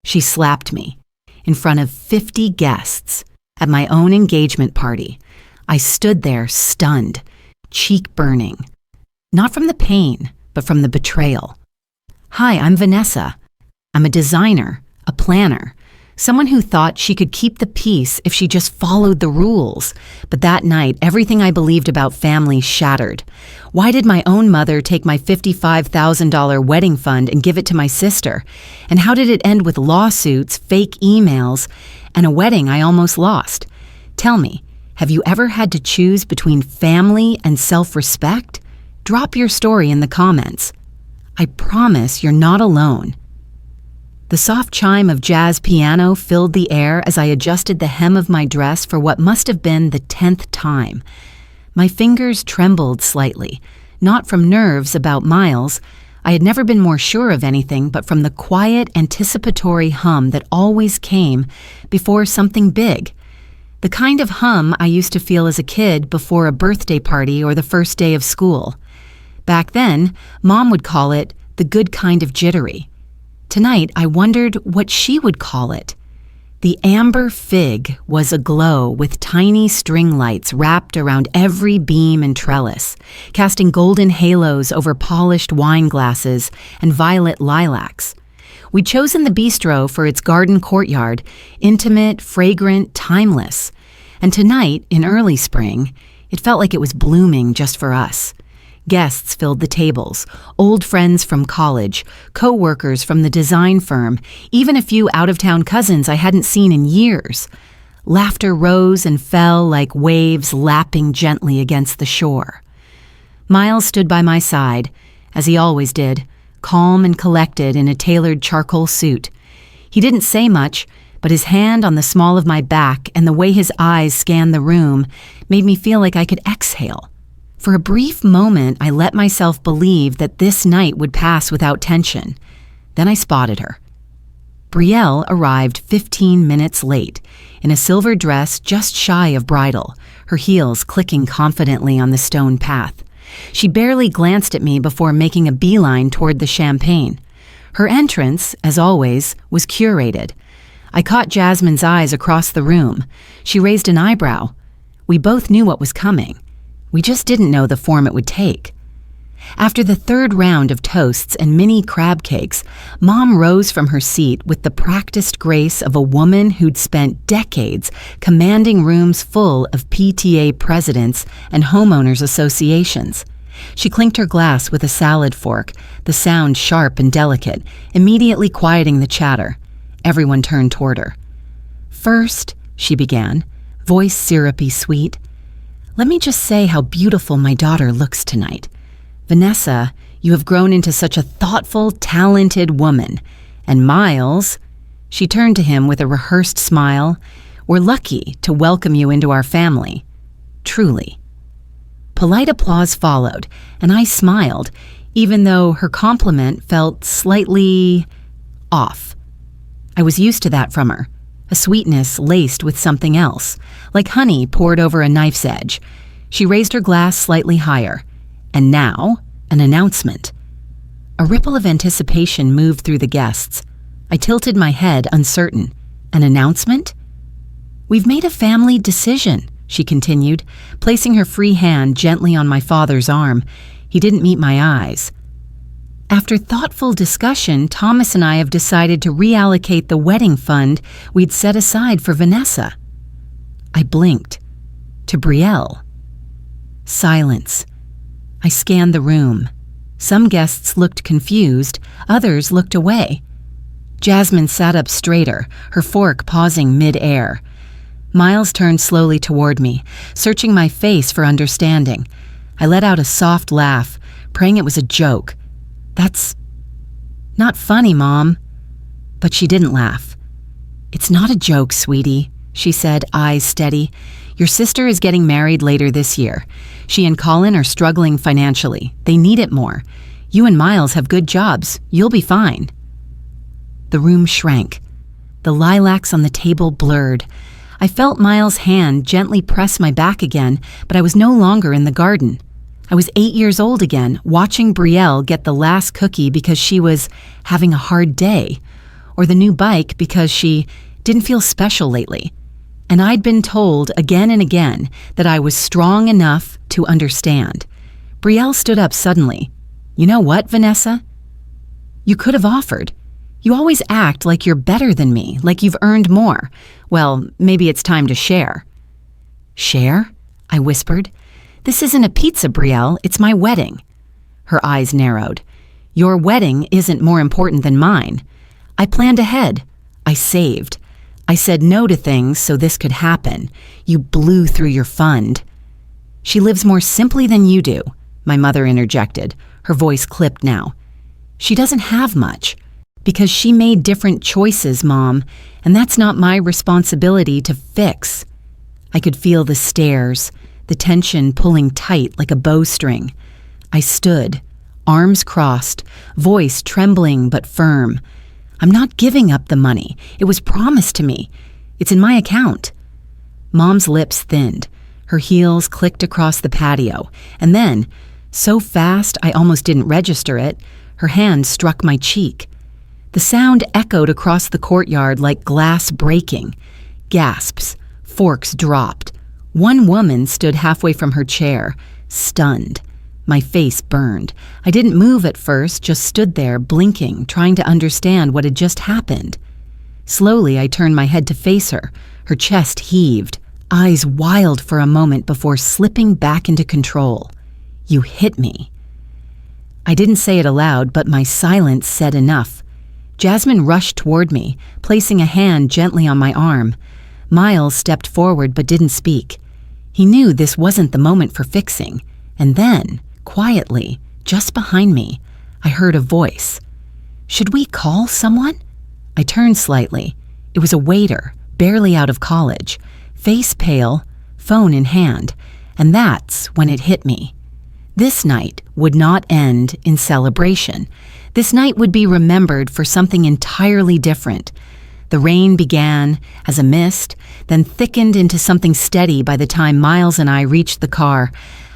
She slapped me in front of 50 guests at my own engagement party. I stood there stunned, cheek burning. Not from the pain, but from the betrayal. Hi, I'm Vanessa. I'm a designer, a planner, someone who thought she could keep the peace if she just followed the rules. But that night, everything I believed about family shattered. Why did my own mother take my $55,000 wedding fund and give it to my sister? And how did it end with lawsuits, fake emails, and a wedding I almost lost? Tell me, have you ever had to choose between family and self-respect? Drop your story in the comments. I promise you're not alone. The soft chime of jazz piano filled the air as I adjusted the hem of my dress for what must have been the 10th time. My fingers trembled slightly, not from nerves about Miles. I had never been more sure of anything, but from the quiet, anticipatory hum that always came before something big. The kind of hum I used to feel as a kid before a birthday party or the first day of school. Back then, Mom would call it the good kind of jittery. Tonight, I wondered what she would call it. The amber fig was aglow with tiny string lights wrapped around every beam and trellis, casting golden halos over polished wine glasses and violet lilacs. We'd chosen the bistro for its garden courtyard, intimate, fragrant, timeless. And tonight, in early spring, it felt like it was blooming just for us. Guests filled the tables, old friends from college, co-workers from the design firm, even a few out-of-town cousins I hadn't seen in years. Laughter rose and fell like waves lapping gently against the shore. Miles stood by my side, as he always did, calm and collected in a tailored charcoal suit. He didn't say much, but his hand on the small of my back and the way his eyes scanned the room made me feel like I could exhale. For a brief moment, I let myself believe that this night would pass without tension. Then I spotted her. Brielle arrived 15 minutes late, in a silver dress just shy of bridal, her heels clicking confidently on the stone path. She barely glanced at me before making a beeline toward the champagne. Her entrance, as always, was curated. I caught Jasmine's eyes across the room. She raised an eyebrow. We both knew what was coming. We just didn't know the form it would take. After the third round of toasts and mini crab cakes, Mom rose from her seat with the practiced grace of a woman who'd spent decades commanding rooms full of PTA presidents and homeowners associations. She clinked her glass with a salad fork, the sound sharp and delicate, immediately quieting the chatter. Everyone turned toward her. "First," she began, voice syrupy sweet, "let me just say how beautiful my daughter looks tonight. Vanessa, you have grown into such a thoughtful, talented woman. And Miles," she turned to him with a rehearsed smile, "we're lucky to welcome you into our family. Truly." Polite applause followed, and I smiled, even though her compliment felt slightly off. I was used to that from her. A sweetness laced with something else, like honey poured over a knife's edge. She raised her glass slightly higher. And now, an announcement. A ripple of anticipation moved through the guests. I tilted my head, uncertain. An announcement? "We've made a family decision," she continued, placing her free hand gently on my father's arm. He didn't meet my eyes. "After thoughtful discussion, Thomas and I have decided to reallocate the wedding fund we'd set aside for Vanessa." I blinked. To Brielle. Silence. I scanned the room. Some guests looked confused, others looked away. Jasmine sat up straighter, her fork pausing mid-air. Miles turned slowly toward me, searching my face for understanding. I let out a soft laugh, praying it was a joke. "That's not funny, Mom." But she didn't laugh. "It's not a joke, sweetie," she said, eyes steady. "Your sister is getting married later this year. She and Colin are struggling financially. They need it more. You and Miles have good jobs. You'll be fine." The room shrank. The lilacs on the table blurred. I felt Miles' hand gently press my back again, but I was no longer in the garden. I was 8 years old again, watching Brielle get the last cookie because she was having a hard day, or the new bike because she didn't feel special lately. And I'd been told again and again that I was strong enough to understand. Brielle stood up suddenly. "You know what, Vanessa? You could have offered. You always act like you're better than me, like you've earned more. Well, maybe it's time to share." "Share?" I whispered. "This isn't a pizza, Brielle. It's my wedding." Her eyes narrowed. "Your wedding isn't more important than mine. I planned ahead. I saved. I said no to things so this could happen. You blew through your fund." "She lives more simply than you do," my mother interjected, her voice clipped now. "She doesn't have much. Because she made different choices, Mom, and that's not my responsibility to fix." I could feel the stares, the tension pulling tight like a bowstring. I stood, arms crossed, voice trembling but firm. "I'm not giving up the money. It was promised to me. It's in my account." Mom's lips thinned. Her heels clicked across the patio, and then, so fast I almost didn't register it, her hand struck my cheek. The sound echoed across the courtyard like glass breaking. Gasps, forks dropped. One woman stood halfway from her chair, stunned. My face burned. I didn't move at first, just stood there, blinking, trying to understand what had just happened. Slowly, I turned my head to face her. Her chest heaved, eyes wild for a moment before slipping back into control. "You hit me." I didn't say it aloud, but my silence said enough. Jasmine rushed toward me, placing a hand gently on my arm. Miles stepped forward but didn't speak. He knew this wasn't the moment for fixing. And then, quietly, just behind me, I heard a voice. "Should we call someone?" I turned slightly. It was a waiter, barely out of college, face pale, phone in hand, and that's when it hit me. This night would not end in celebration. This night would be remembered for something entirely different. The rain began as a mist, then thickened into something steady by the time Miles and I reached the car.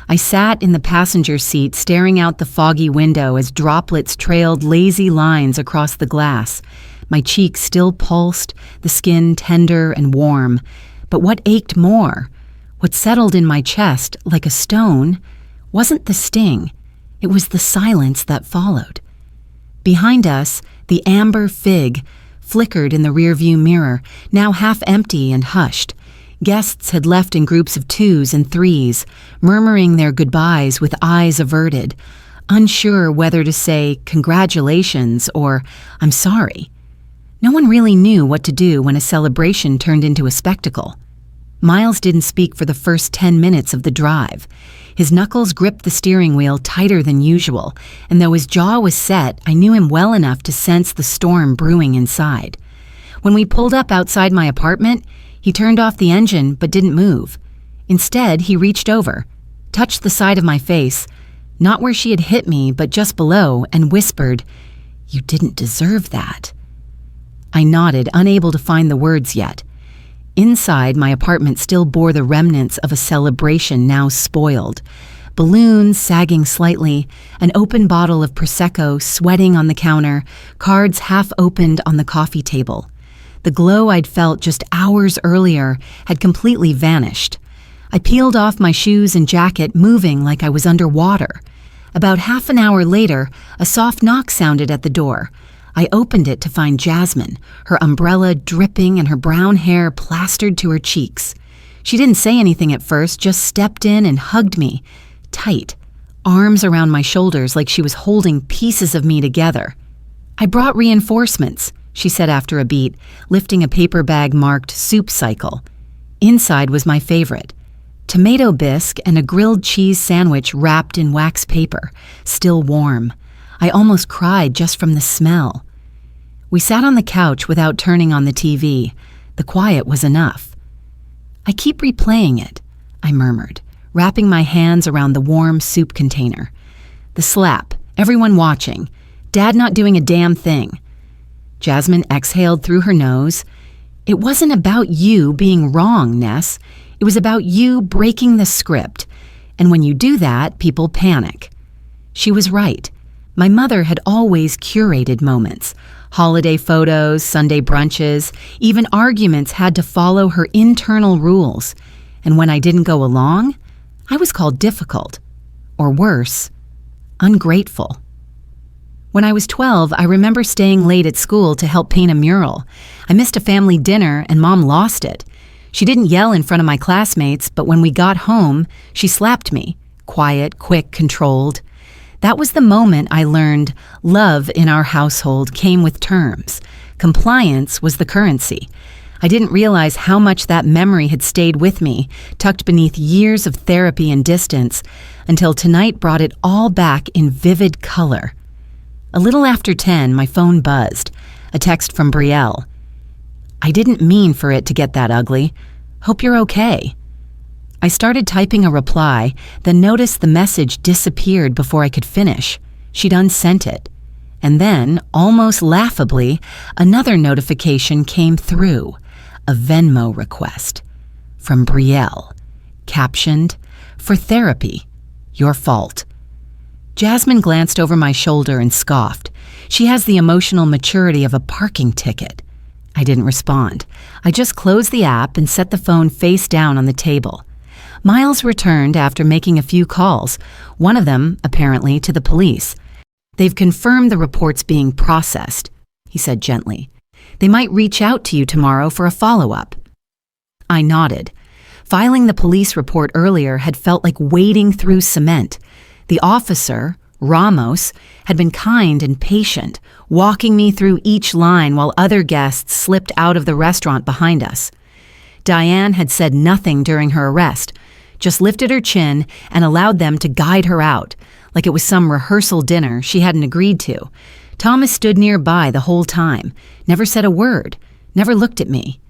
I sat in the passenger seat staring out the foggy window as droplets trailed lazy lines across the glass. My cheeks still pulsed, the skin tender and warm. But what ached more, what settled in my chest like a stone, wasn't the sting. It was the silence that followed. Behind us, the amber fig flickered in the rearview mirror, now half empty and hushed. Guests had left in groups of twos and threes, murmuring their goodbyes with eyes averted, unsure whether to say congratulations or I'm sorry. No one really knew what to do when a celebration turned into a spectacle. Miles didn't speak for the first 10 minutes of the drive. His knuckles gripped the steering wheel tighter than usual, and though his jaw was set, I knew him well enough to sense the storm brewing inside. When we pulled up outside my apartment, he turned off the engine but didn't move. Instead, he reached over, touched the side of my face, not where she had hit me, but just below, and whispered, "You didn't deserve that." I nodded, unable to find the words yet. Inside, my apartment still bore the remnants of a celebration now spoiled. Balloons sagging slightly, an open bottle of Prosecco sweating on the counter, cards half opened on the coffee table. The glow I'd felt just hours earlier had completely vanished. I peeled off my shoes and jacket, moving like I was underwater. About half an hour later, a soft knock sounded at the door. I opened it to find Jasmine, her umbrella dripping and her brown hair plastered to her cheeks. She didn't say anything at first, just stepped in and hugged me, tight, arms around my shoulders like she was holding pieces of me together. "I brought reinforcements," she said after a beat, lifting a paper bag marked soup cycle. Inside was my favorite, tomato bisque and a grilled cheese sandwich wrapped in wax paper, still warm. I almost cried just from the smell. We sat on the couch without turning on the TV. The quiet was enough. "I keep replaying it," I murmured, wrapping my hands around the warm soup container. The slap, everyone watching, Dad not doing a damn thing. Jasmine exhaled through her nose. "It wasn't about you being wrong, Ness. It was about you breaking the script. And when you do that, people panic." She was right. My mother had always curated moments, Holiday photos, Sunday brunches, even arguments had to follow her internal rules. And when I didn't go along, I was called difficult. Or worse, ungrateful. When I was 12, I remember staying late at school to help paint a mural. I missed a family dinner and Mom lost it. She didn't yell in front of my classmates, but when we got home, she slapped me. Quiet, quick, controlled. That was the moment I learned love in our household came with terms. Compliance was the currency. I didn't realize how much that memory had stayed with me, tucked beneath years of therapy and distance, until tonight brought it all back in vivid color. A little after 10, my phone buzzed. A text from Brielle. "I didn't mean for it to get that ugly. Hope you're okay." I started typing a reply, then noticed the message disappeared before I could finish. She'd unsent it. And then, almost laughably, another notification came through. A Venmo request. From Brielle. Captioned, "For therapy. Your fault." Jasmine glanced over my shoulder and scoffed. She has the emotional maturity of a parking ticket. I didn't respond. I just closed the app and set the phone face down on the table. Miles returned after making a few calls, one of them, apparently, to the police. "They've confirmed the report's being processed," he said gently. "They might reach out to you tomorrow for a follow-up." I nodded. Filing the police report earlier had felt like wading through cement. The officer, Ramos, had been kind and patient, walking me through each line while other guests slipped out of the restaurant behind us. Diane had said nothing during her arrest, just lifted her chin and allowed them to guide her out, like it was some rehearsal dinner she hadn't agreed to. Thomas stood nearby the whole time, never said a word, never looked at me.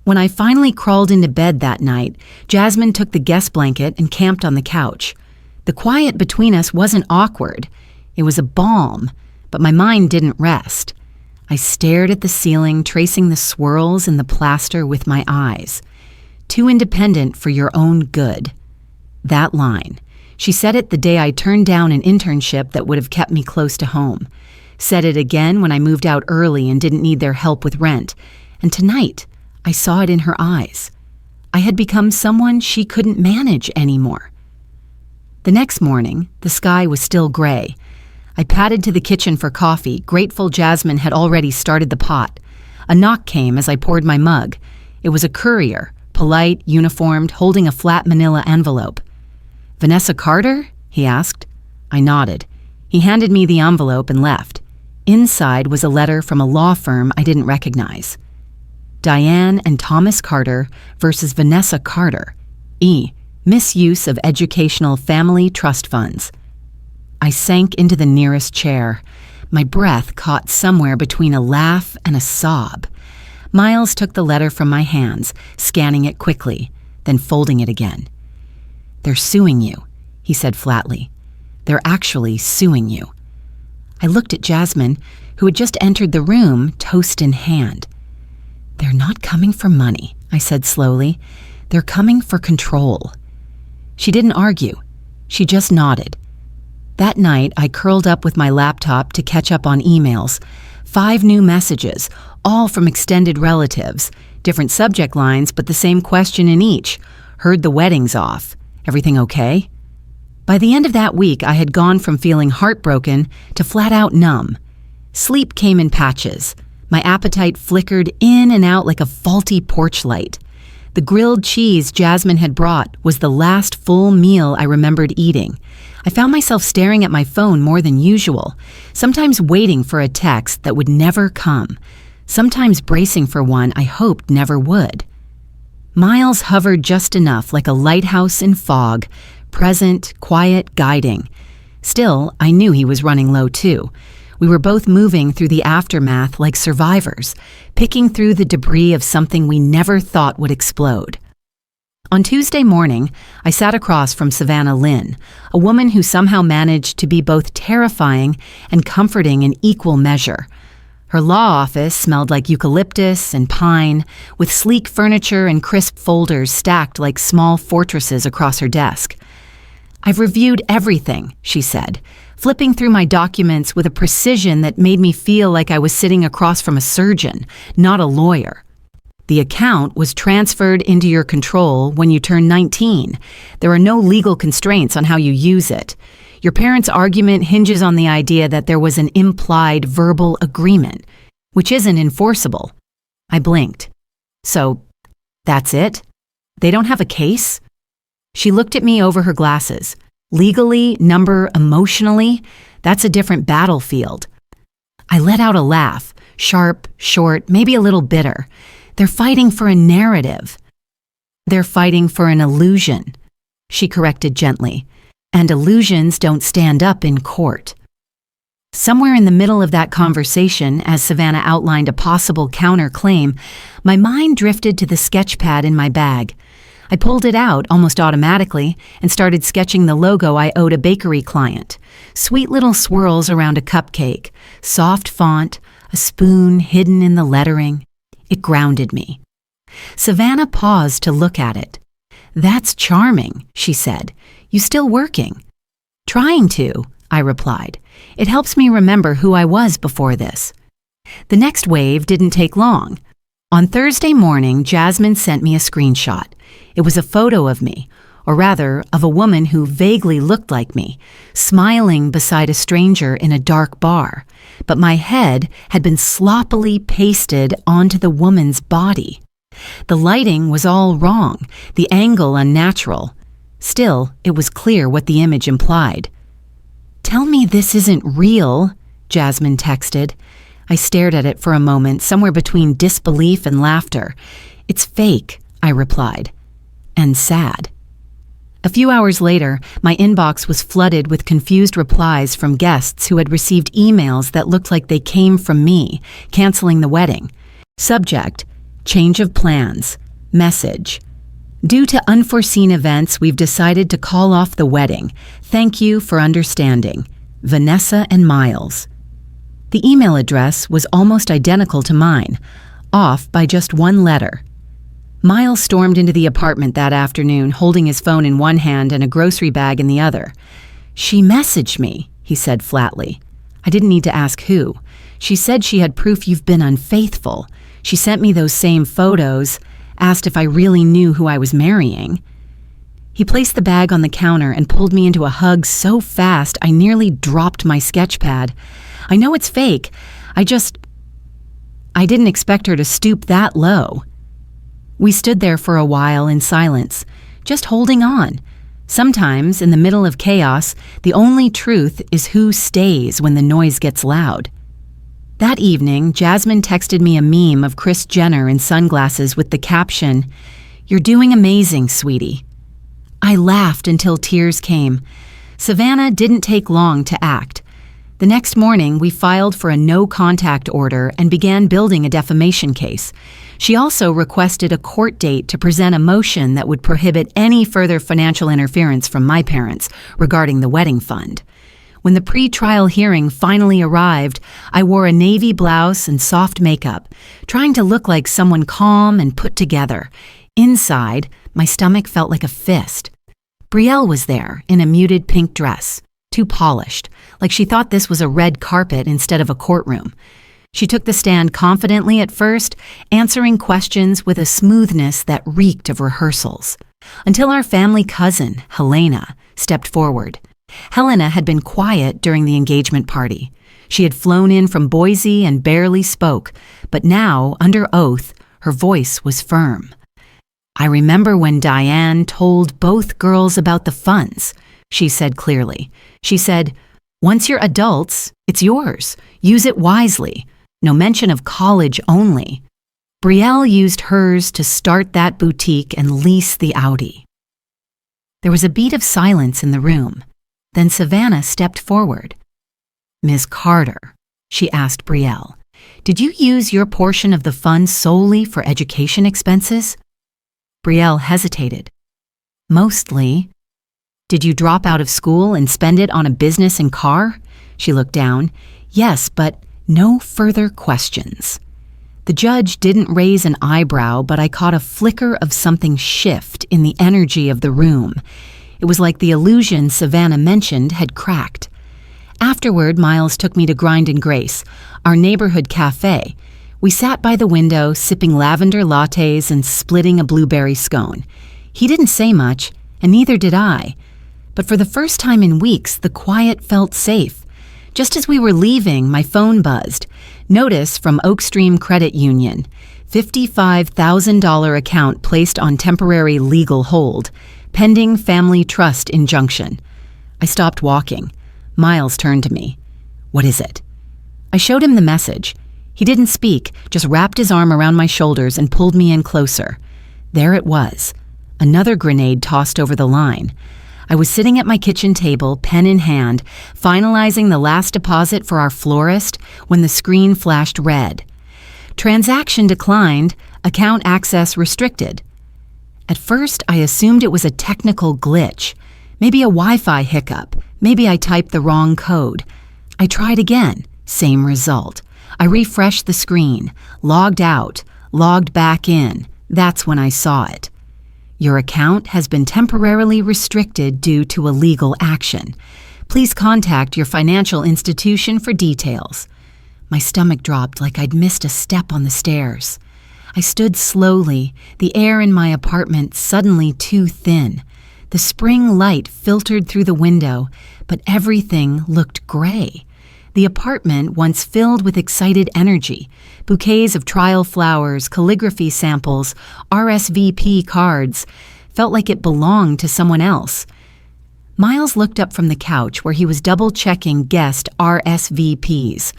When I finally crawled into bed that night, Jasmine took the guest blanket and camped on the couch. The quiet between us wasn't awkward. It was a balm, but my mind didn't rest. I stared at the ceiling, tracing the swirls in the plaster with my eyes. "Too independent for your own good." That line. She said it the day I turned down an internship that would have kept me close to home. Said it again when I moved out early and didn't need their help with rent. And tonight, I saw it in her eyes. I had become someone she couldn't manage anymore. The next morning, the sky was still gray. I padded to the kitchen for coffee, grateful Jasmine had already started the pot. A knock came as I poured my mug. It was a courier, polite, uniformed, holding a flat manila envelope. "Vanessa Carter?" he asked. I nodded. He handed me the envelope and left. Inside was a letter from a law firm I didn't recognize. Diane and Thomas Carter versus Vanessa Carter. Misuse of educational family trust funds. I sank into the nearest chair. My breath caught somewhere between a laugh and a sob. Miles took the letter from my hands, scanning it quickly, then folding it again. "They're suing you," he said flatly. "They're actually suing you." I looked at Jasmine, who had just entered the room, toast in hand. "They're not coming for money," I said slowly. "They're coming for control." She didn't argue. She just nodded. That night, I curled up with my laptop to catch up on emails. 5 new messages, all from extended relatives. Different subject lines, but the same question in each. "Heard the wedding's off. Everything okay?" By the end of that week, I had gone from feeling heartbroken to flat out numb. Sleep came in patches. My appetite flickered in and out like a faulty porch light. The grilled cheese Jasmine had brought was the last full meal I remembered eating. I found myself staring at my phone more than usual, sometimes waiting for a text that would never come, sometimes bracing for one I hoped never would. Miles hovered just enough, like a lighthouse in fog, present, quiet, guiding. Still, I knew he was running low too. We were both moving through the aftermath like survivors, picking through the debris of something we never thought would explode. On Tuesday morning, I sat across from Savannah Lynn, a woman who somehow managed to be both terrifying and comforting in equal measure. Her law office smelled like eucalyptus and pine, with sleek furniture and crisp folders stacked like small fortresses across her desk. "I've reviewed everything," she said, flipping through my documents with a precision that made me feel like I was sitting across from a surgeon, not a lawyer. The account was transferred into your control when you turn 19. There are no legal constraints on how you use it. Your parents' argument hinges on the idea that there was an implied verbal agreement, which isn't enforceable. I blinked. So, that's it? They don't have a case? She looked at me over her glasses. Legally, emotionally, that's a different battlefield. I let out a laugh, sharp, short, maybe a little bitter. They're fighting for a narrative. They're fighting for an illusion, she corrected gently, and illusions don't stand up in court. Somewhere in the middle of that conversation, as Savannah outlined a possible counterclaim, my mind drifted to the sketch pad in my bag. I pulled it out almost automatically and started sketching the logo I owed a bakery client. Sweet little swirls around a cupcake, soft font, a spoon hidden in the lettering. It grounded me. Savannah paused to look at it. "That's charming," she said. "You still working?" "Trying to," I replied. "It helps me remember who I was before this." The next wave didn't take long. On Thursday morning, Jasmine sent me a screenshot. It was a photo of me, or rather, of a woman who vaguely looked like me, smiling beside a stranger in a dark bar, but my head had been sloppily pasted onto the woman's body. The lighting was all wrong, the angle unnatural. Still, it was clear what the image implied. "Tell me this isn't real," Jasmine texted. I stared at it for a moment, somewhere between disbelief and laughter. "It's fake," I replied. And sad. A few hours later, my inbox was flooded with confused replies from guests who had received emails that looked like they came from me, canceling the wedding. Subject: change of plans. Message: due to unforeseen events, we've decided to call off the wedding. Thank you for understanding. Vanessa and Miles. The email address was almost identical to mine, off by just one letter. Miles stormed into the apartment that afternoon, holding his phone in one hand and a grocery bag in the other. "She messaged me," he said flatly. I didn't need to ask who. "She said she had proof you've been unfaithful. She sent me those same photos, asked if I really knew who I was marrying." He placed the bag on the counter and pulled me into a hug so fast I nearly dropped my sketch pad. "I know it's fake. I didn't expect her to stoop that low." We stood there for a while in silence, just holding on. Sometimes, in the middle of chaos, the only truth is who stays when the noise gets loud. That evening, Jasmine texted me a meme of Kris Jenner in sunglasses with the caption, "You're doing amazing, sweetie." I laughed until tears came. Savannah didn't take long to act. The next morning, we filed for a no-contact order and began building a defamation case. She also requested a court date to present a motion that would prohibit any further financial interference from my parents regarding the wedding fund. When the pre-trial hearing finally arrived, I wore a navy blouse and soft makeup, trying to look like someone calm and put together. Inside, my stomach felt like a fist. Brielle was there in a muted pink dress, too polished, like she thought this was a red carpet instead of a courtroom. She took the stand confidently at first, answering questions with a smoothness that reeked of rehearsals, until our family cousin, Helena, stepped forward. Helena had been quiet during the engagement party. She had flown in from Boise and barely spoke, but now, under oath, her voice was firm. "I remember when Diane told both girls about the funds," she said clearly. She said, "Once you're adults, it's yours. Use it wisely. No mention of college only." Brielle used hers to start that boutique and lease the Audi. There was a beat of silence in the room. Then Savannah stepped forward. "Ms. Carter," she asked Brielle, "did you use your portion of the funds solely for education expenses?" Brielle hesitated. "Mostly." "Did you drop out of school and spend it on a business and car?" She looked down. "Yes, but no further questions." The judge didn't raise an eyebrow, but I caught a flicker of something shift in the energy of the room. It was like the illusion Savannah mentioned had cracked. Afterward, Miles took me to Grind and Grace, our neighborhood cafe. We sat by the window, sipping lavender lattes and splitting a blueberry scone. He didn't say much, and neither did I. But for the first time in weeks, the quiet felt safe. Just as we were leaving, my phone buzzed. Notice from Oak Stream Credit Union. $55,000 account placed on temporary legal hold, pending family trust injunction. I stopped walking. Miles turned to me. "What is it?" I showed him the message. He didn't speak, just wrapped his arm around my shoulders and pulled me in closer. There it was. Another grenade tossed over the line. I was sitting at my kitchen table, pen in hand, finalizing the last deposit for our florist when the screen flashed red. Transaction declined, account access restricted. At first, I assumed it was a technical glitch. Maybe a Wi-Fi hiccup. Maybe I typed the wrong code. I tried again. Same result. I refreshed the screen, logged out, logged back in. That's when I saw it. Your account has been temporarily restricted due to a legal action. Please contact your financial institution for details. My stomach dropped like I'd missed a step on the stairs. I stood slowly, the air in my apartment suddenly too thin. The spring light filtered through the window, but everything looked gray. The apartment, once filled with excited energy, bouquets of trial flowers, calligraphy samples, RSVP cards, felt like it belonged to someone else. Miles looked up from the couch where he was double-checking guest RSVPs.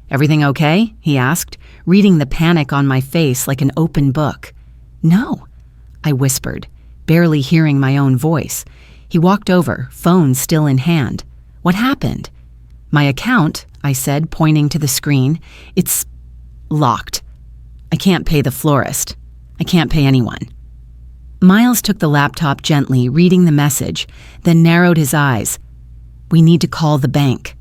"Everything okay?" he asked, reading the panic on my face like an open book. "No," I whispered, barely hearing my own voice. He walked over, phone still in hand. "What happened?" "My account," I said, pointing to the screen. "It's locked. I can't pay the florist. I can't pay anyone." Miles took the laptop gently, reading the message, then narrowed his eyes. "We need to call the bank."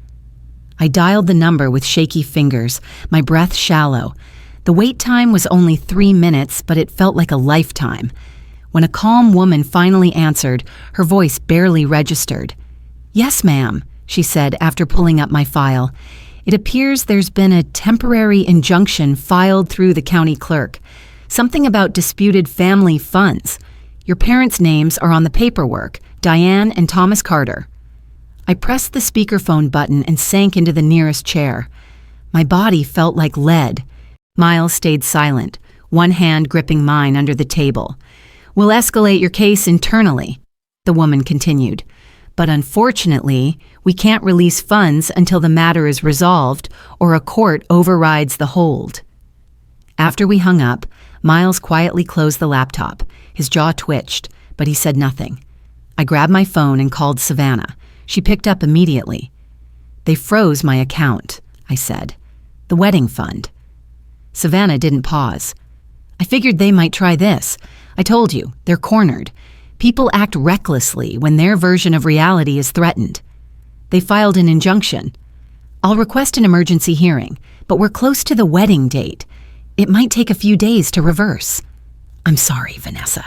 I dialed the number with shaky fingers, my breath shallow. The wait time was only 3 minutes, but it felt like a lifetime. When a calm woman finally answered, her voice barely registered. "Yes, ma'am," she said after pulling up my file. "It appears there's been a temporary injunction filed through the county clerk. Something about disputed family funds. Your parents' names are on the paperwork, Diane and Thomas Carter." I pressed the speakerphone button and sank into the nearest chair. My body felt like lead. Miles stayed silent, one hand gripping mine under the table. "We'll escalate your case internally," the woman continued. "But unfortunately, we can't release funds until the matter is resolved or a court overrides the hold." After we hung up, Miles quietly closed the laptop. His jaw twitched, but he said nothing. I grabbed my phone and called Savannah. She picked up immediately. "They froze my account," I said. "The wedding fund." Savannah didn't pause. "I figured they might try this. I told you, they're cornered. People act recklessly when their version of reality is threatened. They filed an injunction. I'll request an emergency hearing, but we're close to the wedding date. It might take a few days to reverse." "I'm sorry, Vanessa."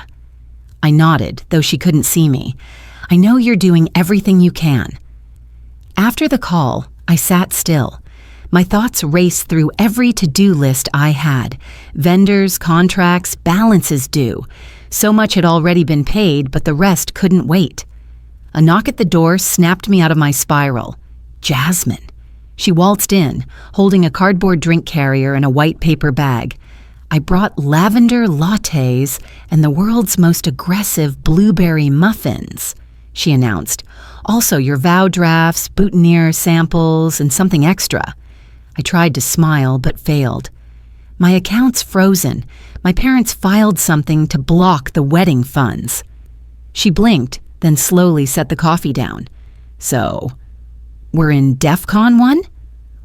I nodded, though she couldn't see me. "I know you're doing everything you can." After the call, I sat still. My thoughts raced through every to-do list I had. Vendors, contracts, balances due. So much had already been paid, but the rest couldn't wait. A knock at the door snapped me out of my spiral. Jasmine. She waltzed in, holding a cardboard drink carrier and a white paper bag. "I brought lavender lattes and the world's most aggressive blueberry muffins," she announced. "Also your vow drafts, boutonniere samples, and something extra." I tried to smile, but failed. "My account's frozen. My parents filed something to block the wedding funds." She blinked, then slowly set the coffee down. "So, we're in DEFCON 1?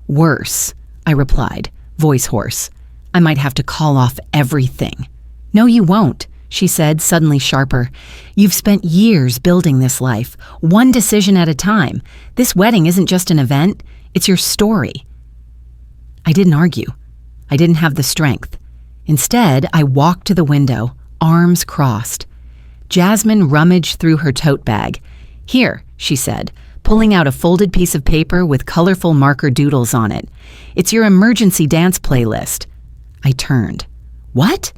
"Worse," I replied, voice hoarse. "I might have to call off everything." "No, you won't," she said, suddenly sharper. "You've spent years building this life, one decision at a time. This wedding isn't just an event, it's your story." I didn't argue. I didn't have the strength. Instead, I walked to the window, arms crossed. Jasmine rummaged through her tote bag. "Here," she said, pulling out a folded piece of paper with colorful marker doodles on it. "It's your emergency dance playlist." I turned. "What?"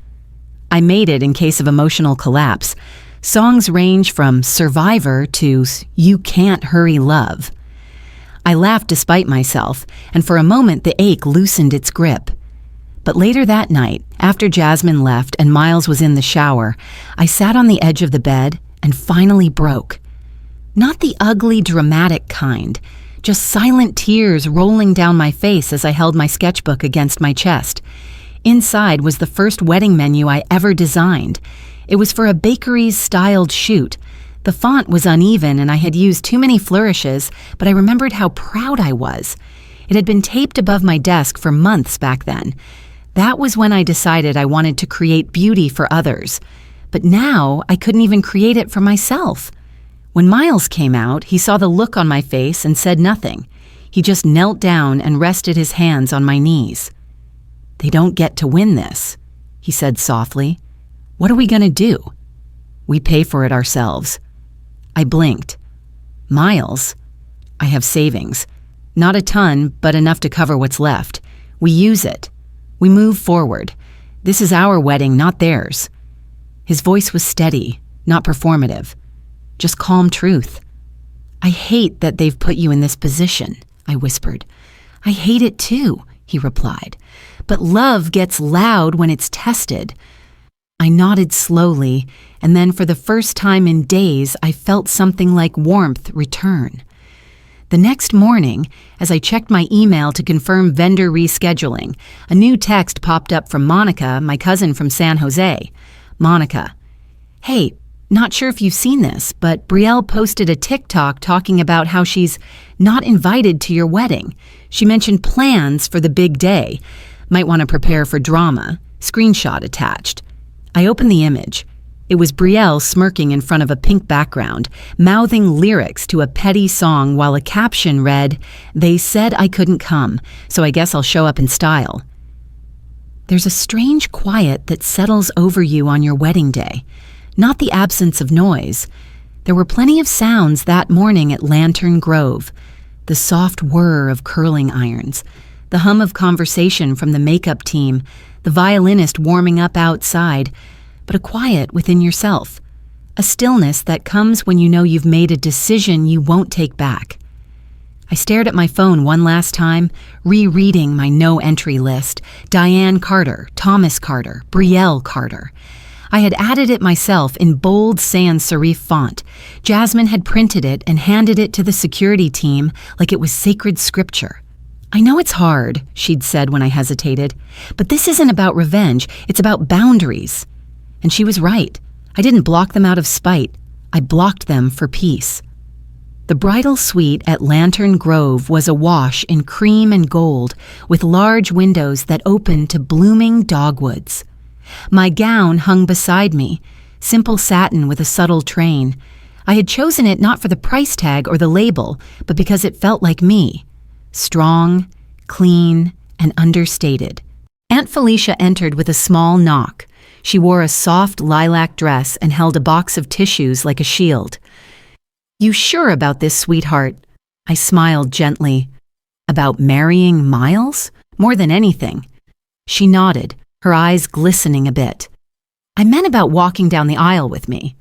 I made it in case of emotional collapse. Songs range from Survivor to You Can't Hurry Love. I laughed despite myself, and for a moment the ache loosened its grip. But later that night, after Jasmine left and Miles was in the shower, I sat on the edge of the bed and finally broke. Not the ugly, dramatic kind, just silent tears rolling down my face as I held my sketchbook against my chest. Inside was the first wedding menu I ever designed. It was for a bakery's styled shoot. The font was uneven and I had used too many flourishes, but I remembered how proud I was. It had been taped above my desk for months back then. That was when I decided I wanted to create beauty for others. But now I couldn't even create it for myself. When Miles came out, he saw the look on my face and said nothing. He just knelt down and rested his hands on my knees. "They don't get to win this," he said softly. "What are we going to do?" "We pay for it ourselves." I blinked. "Miles, I have savings. Not a ton, but enough to cover what's left. We use it. We move forward. This is our wedding, not theirs." His voice was steady, not performative. Just calm truth. "I hate that they've put you in this position," I whispered. "I hate it too," he replied. "But love gets loud when it's tested." I nodded slowly, and then for the first time in days, I felt something like warmth return. The next morning, as I checked my email to confirm vendor rescheduling, a new text popped up from Monica, my cousin from San Jose. Monica: "Hey, not sure if you've seen this, but Brielle posted a TikTok talking about how she's not invited to your wedding. She mentioned plans for the big day. Might want to prepare for drama. Screenshot attached." I opened the image. It was Brielle smirking in front of a pink background, mouthing lyrics to a petty song while a caption read, "They said I couldn't come, so I guess I'll show up in style." There's a strange quiet that settles over you on your wedding day. Not the absence of noise. There were plenty of sounds that morning at Lantern Grove. The soft whir of curling irons, the hum of conversation from the makeup team, the violinist warming up outside, but a quiet within yourself. A stillness that comes when you know you've made a decision you won't take back. I stared at my phone one last time, rereading my no-entry list. Diane Carter, Thomas Carter, Brielle Carter. I had added it myself in bold sans serif font. Jasmine had printed it and handed it to the security team like it was sacred scripture. "I know it's hard," she'd said when I hesitated, "but this isn't about revenge, it's about boundaries." And she was right. I didn't block them out of spite. I blocked them for peace. The bridal suite at Lantern Grove was awash in cream and gold, with large windows that opened to blooming dogwoods. My gown hung beside me, simple satin with a subtle train. I had chosen it not for the price tag or the label, but because it felt like me. Strong, clean, and understated. Aunt Felicia entered with a small knock. She wore a soft lilac dress and held a box of tissues like a shield. "You sure about this, sweetheart?" I smiled gently. "About marrying Miles? More than anything." She nodded, her eyes glistening a bit. "I meant about walking down the aisle with me."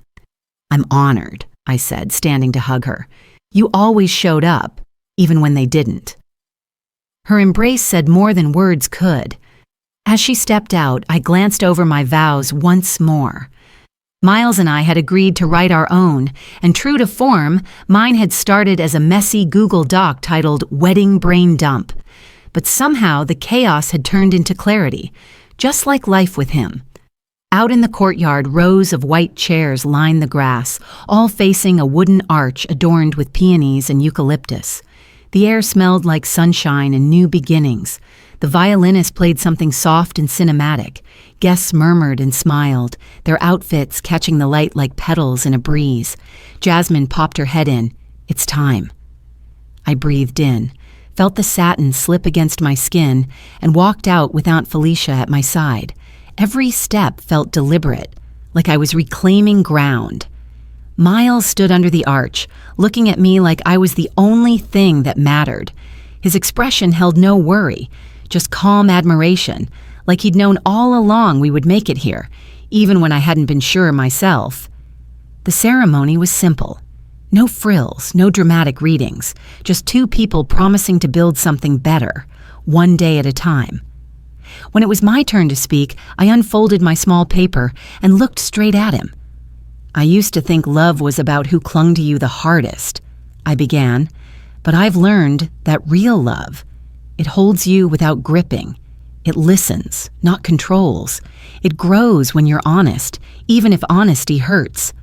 "I'm honored," I said, standing to hug her. "You always showed up, even when they didn't." Her embrace said more than words could. As she stepped out, I glanced over my vows once more. Miles and I had agreed to write our own, and true to form, mine had started as a messy Google Doc titled Wedding Brain Dump. But somehow the chaos had turned into clarity, just like life with him. Out in the courtyard, rows of white chairs lined the grass, all facing a wooden arch adorned with peonies and eucalyptus. The air smelled like sunshine and new beginnings. The violinist played something soft and cinematic. Guests murmured and smiled, their outfits catching the light like petals in a breeze. Jasmine popped her head in. "It's time." I breathed in, felt the satin slip against my skin, and walked out with Aunt Felicia at my side. Every step felt deliberate, like I was reclaiming ground. Miles stood under the arch, looking at me like I was the only thing that mattered. His expression held no worry, just calm admiration, like he'd known all along we would make it here, even when I hadn't been sure myself. The ceremony was simple. No frills, no dramatic readings, just two people promising to build something better, one day at a time. When it was my turn to speak, I unfolded my small paper and looked straight at him. I used to think love was about who clung to you the hardest, I began, but I've learned that real love, it holds you without gripping. It listens, not controls. It grows when you're honest, even if honesty hurts.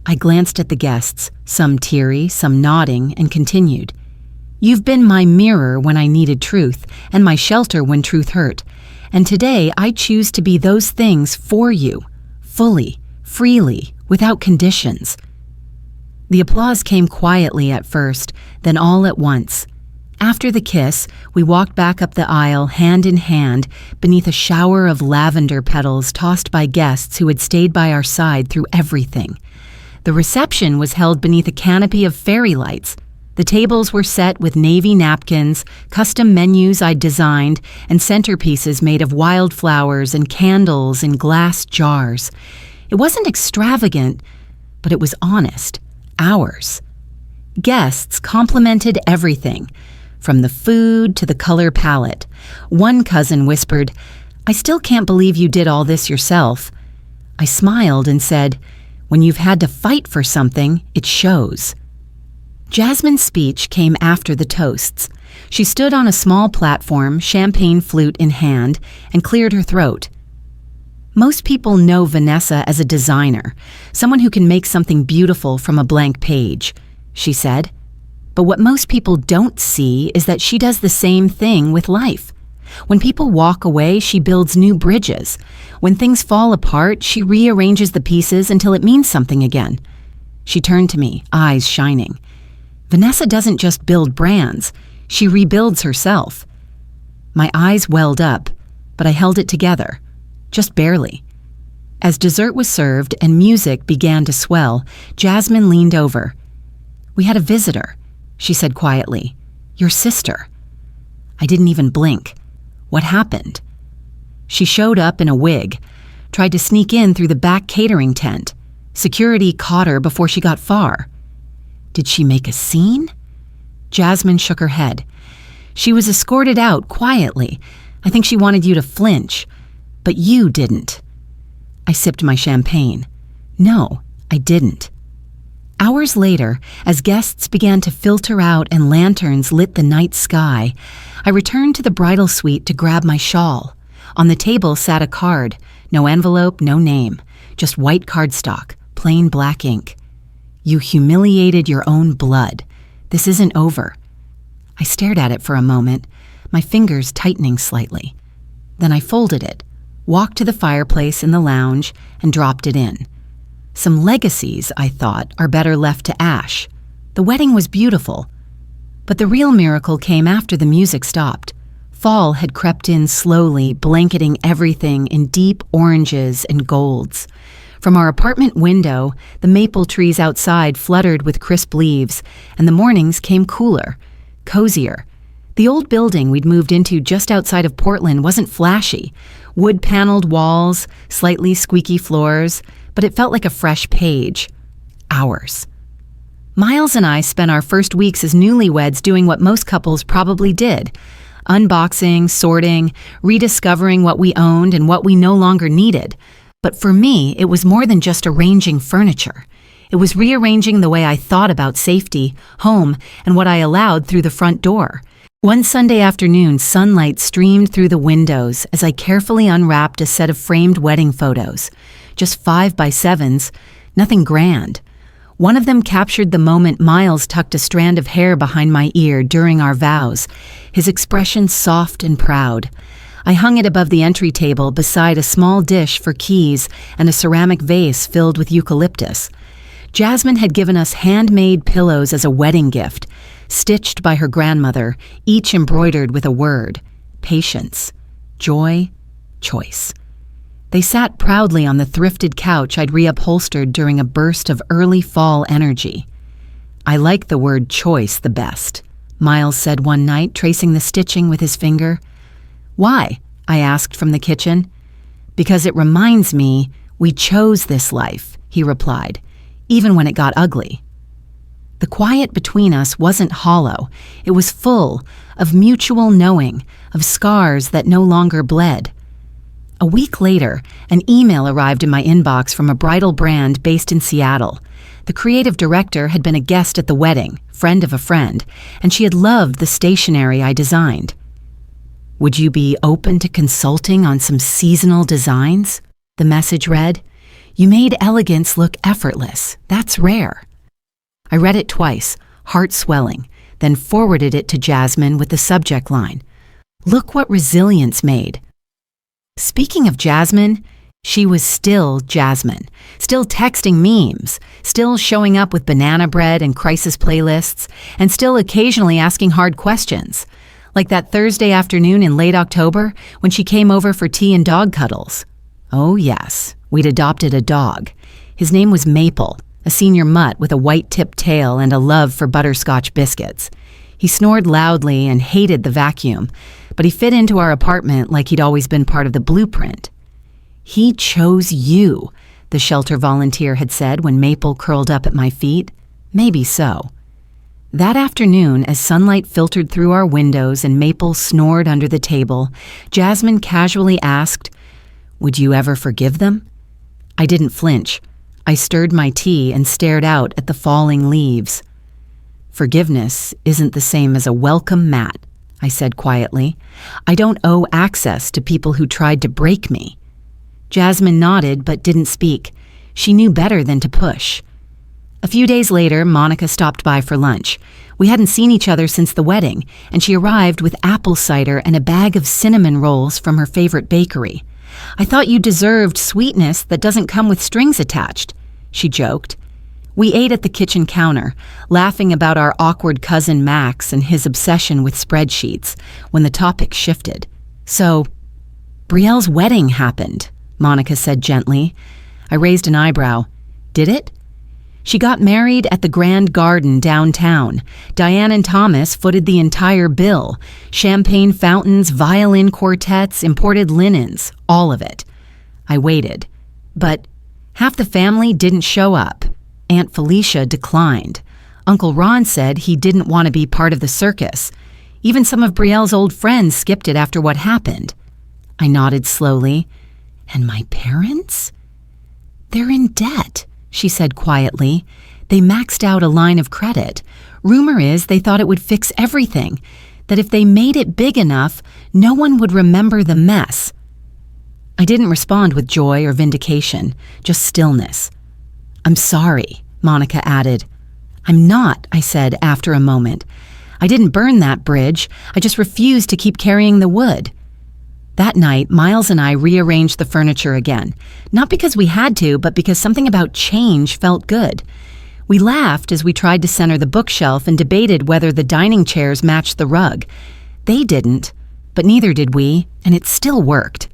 I glanced at the guests, some teary, some nodding, and continued. You've been my mirror when I needed truth, and my shelter when truth hurt. And today I choose to be those things for you, fully, freely, without conditions. The applause came quietly at first, then all at once. After the kiss, we walked back up the aisle hand in hand beneath a shower of lavender petals tossed by guests who had stayed by our side through everything. The reception was held beneath a canopy of fairy lights. The tables were set with navy napkins, custom menus I'd designed, and centerpieces made of wildflowers and candles in glass jars. It wasn't extravagant, but it was honest. Ours. Guests complimented everything, from the food to the color palette. One cousin whispered, "I still can't believe you did all this yourself." I smiled and said, "When you've had to fight for something, it shows." Jasmine's speech came after the toasts. She stood on a small platform, champagne flute in hand, and cleared her throat. Most people know Vanessa as a designer, someone who can make something beautiful from a blank page, she said. But what most people don't see is that she does the same thing with life. When people walk away, she builds new bridges. When things fall apart, she rearranges the pieces until it means something again. She turned to me, eyes shining. Vanessa doesn't just build brands, she rebuilds herself. My eyes welled up, but I held it together, just barely. As dessert was served and music began to swell, Jasmine leaned over. "We had a visitor," she said quietly. "Your sister." I didn't even blink. What happened? She showed up in a wig, tried to sneak in through the back catering tent. Security caught her before she got far. Did she make a scene? Jasmine shook her head. She was escorted out quietly. I think she wanted you to flinch, but you didn't. I sipped my champagne. No, I didn't. Hours later, as guests began to filter out and lanterns lit the night sky, I returned to the bridal suite to grab my shawl. On the table sat a card, no envelope, no name, just white cardstock, plain black ink. You humiliated your own blood. This isn't over. I stared at it for a moment, my fingers tightening slightly. Then I folded it, walked to the fireplace in the lounge, and dropped it in. Some legacies, I thought, are better left to ash. The wedding was beautiful. But the real miracle came after the music stopped. Fall had crept in slowly, blanketing everything in deep oranges and golds. From our apartment window, the maple trees outside fluttered with crisp leaves, and the mornings came cooler, cozier. The old building we'd moved into just outside of Portland wasn't flashy. Wood-paneled walls, slightly squeaky floors, but it felt like a fresh page. Ours. Miles and I spent our first weeks as newlyweds doing what most couples probably did. Unboxing, sorting, rediscovering what we owned and what we no longer needed. But for me, it was more than just arranging furniture. It was rearranging the way I thought about safety, home, and what I allowed through the front door. One Sunday afternoon, sunlight streamed through the windows as I carefully unwrapped a set of framed wedding photos. Just 5x7s, nothing grand. One of them captured the moment Miles tucked a strand of hair behind my ear during our vows, his expression soft and proud. I hung it above the entry table beside a small dish for keys and a ceramic vase filled with eucalyptus. Jasmine had given us handmade pillows as a wedding gift, stitched by her grandmother, each embroidered with a word: patience, joy, choice. They sat proudly on the thrifted couch I'd reupholstered during a burst of early fall energy. "I like the word choice the best," Miles said one night, tracing the stitching with his finger. "Why?" I asked from the kitchen. "Because it reminds me we chose this life," he replied, "even when it got ugly." The quiet between us wasn't hollow. It was full of mutual knowing, of scars that no longer bled. A week later, an email arrived in my inbox from a bridal brand based in Seattle. The creative director had been a guest at the wedding, friend of a friend, and she had loved the stationery I designed. "Would you be open to consulting on some seasonal designs?" the message read. "You made elegance look effortless. That's rare." I read it twice, heart swelling, then forwarded it to Jasmine with the subject line, "Look what resilience made." Speaking of Jasmine, she was still Jasmine, still texting memes, still showing up with banana bread and crisis playlists, and still occasionally asking hard questions, like that Thursday afternoon in late October when she came over for tea and dog cuddles. Oh yes, we'd adopted a dog. His name was Maple, a senior mutt with a white-tipped tail and a love for butterscotch biscuits. He snored loudly and hated the vacuum, but he fit into our apartment like he'd always been part of the blueprint. "He chose you," the shelter volunteer had said when Maple curled up at my feet. Maybe so. That afternoon, as sunlight filtered through our windows and Maple snored under the table, Jasmine casually asked, "Would you ever forgive them?" I didn't flinch. I stirred my tea and stared out at the falling leaves. "Forgiveness isn't the same as a welcome mat," I said quietly. "I don't owe access to people who tried to break me." Jasmine nodded but didn't speak. She knew better than to push. A few days later, Monica stopped by for lunch. We hadn't seen each other since the wedding, and she arrived with apple cider and a bag of cinnamon rolls from her favorite bakery. "I thought you deserved sweetness that doesn't come with strings attached," she joked. We ate at the kitchen counter, laughing about our awkward cousin Max and his obsession with spreadsheets, when the topic shifted. "So, Brielle's wedding happened," Monica said gently. I raised an eyebrow. "Did it?" "She got married at the Grand Garden downtown. Diane and Thomas footed the entire bill. Champagne fountains, violin quartets, imported linens, all of it." I waited. "But half the family didn't show up. Aunt Felicia declined. Uncle Ron said he didn't want to be part of the circus. Even some of Brielle's old friends skipped it after what happened." I nodded slowly. "And my parents?" "They're in debt," she said quietly. "They maxed out a line of credit. Rumor is they thought it would fix everything, that if they made it big enough, no one would remember the mess." I didn't respond with joy or vindication, just stillness. "I'm sorry," Monica added. "I'm not," I said after a moment. "I didn't burn that bridge. I just refused to keep carrying the wood." That night, Miles and I rearranged the furniture again, not because we had to, but because something about change felt good. We laughed as we tried to center the bookshelf and debated whether the dining chairs matched the rug. They didn't, but neither did we, and it still worked.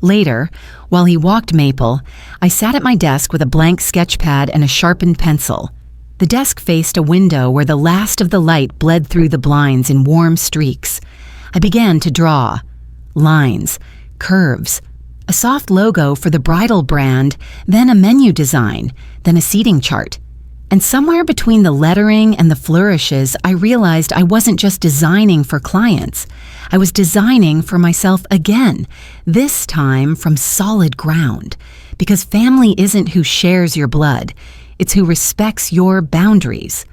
Later, while he walked Maple, I sat at my desk with a blank sketch pad and a sharpened pencil. The desk faced a window where the last of the light bled through the blinds in warm streaks. I began to draw. Lines, curves, a soft logo for the bridal brand, then a menu design, then a seating chart. And somewhere between the lettering and the flourishes, I realized I wasn't just designing for clients. I was designing for myself again, this time from solid ground. Because family isn't who shares your blood, it's who respects your boundaries.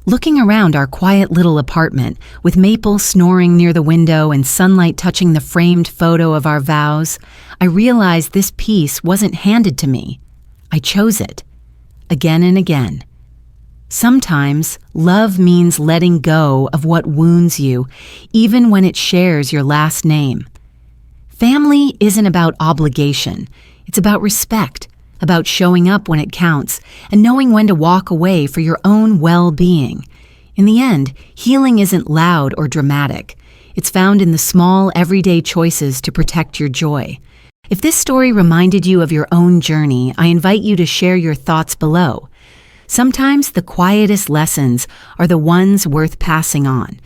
Looking around our quiet little apartment, with Maple snoring near the window and sunlight touching the framed photo of our vows, I realized this piece wasn't handed to me. I chose it. Again and again. Sometimes love means letting go of what wounds you, even when it shares your last name. Family isn't about obligation. It's about respect, about showing up when it counts, and knowing when to walk away for your own well-being. In the end, healing isn't loud or dramatic. It's found in the small, everyday choices to protect your joy. If this story reminded you of your own journey, I invite you to share your thoughts below. Sometimes the quietest lessons are the ones worth passing on,